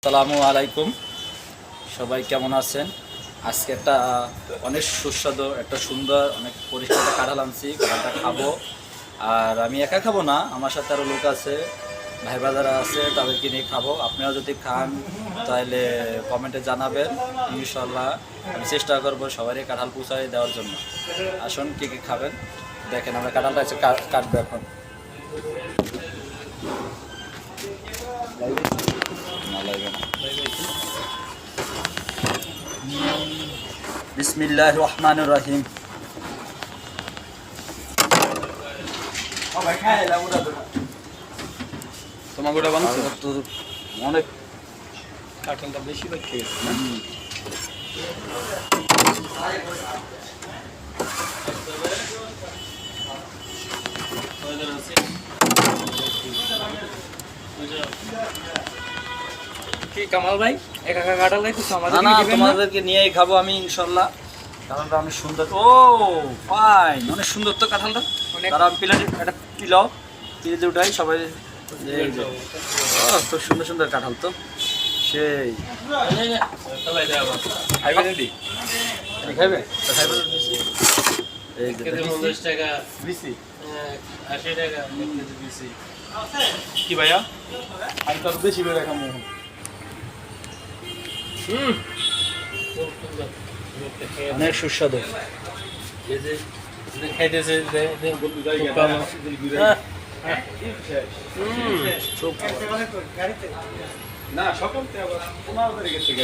আসসালামু আলাইকুম, সবাই কেমন আছেন? আজকে একটা অনেক সুস্বাদু একটা সুন্দর অনেক পরিষ্কার কাঁঠাল আনছি। কাঁঠালটা খাবো, আর আমি একা খাবো না, আমার সাথে আরও লোক আছে, ভাই বাজারা আছে, তাদেরকে নিয়ে খাবো। আপনারা যদি খান তাহলে কমেন্টে জানাবেন, ইনশাল্লাহ আমি চেষ্টা করবো সবারই কাঁঠাল পৌঁছায় দেওয়ার জন্য। আসুন কী কী খাবেন দেখেন। আমরা কাঁঠালটা আছে কাটবো এখন। বিসমিল্লাহির রহমানির রহিম। তোমাকে ওটা বানাচ্ছো তো অনেক কাঁঠালটা বেশি ভাগ খেয়েছে না? কি কামাল ভাই একা একা কাঁঠাল খাইতেছো, না আমাদের না, দিবেন না? তোমাদেরকে নিয়েই খাবো আমি ইনশাল্লাহ। কাঁঠালটা অনেক সুন্দর। ও ফাইন, অনেক সুন্দর তো কাঁঠালটা। অনেক। তারা প্লেটে একটা পিলাও পিলেতে উঠাই সবাই। এই যে, ও খুব সুন্দর সুন্দর কাঁঠাল তো, সেই খাইবে দিদি? খাইবে তো খাইবে। এই যে কি ভাইয়া আমি তো বেশি করে খাবো। অনেক সুস্বাদু। খাইতেছে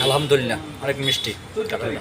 আলহামদুলিল্লাহ, অনেক মিষ্টি কাঁঠালটা।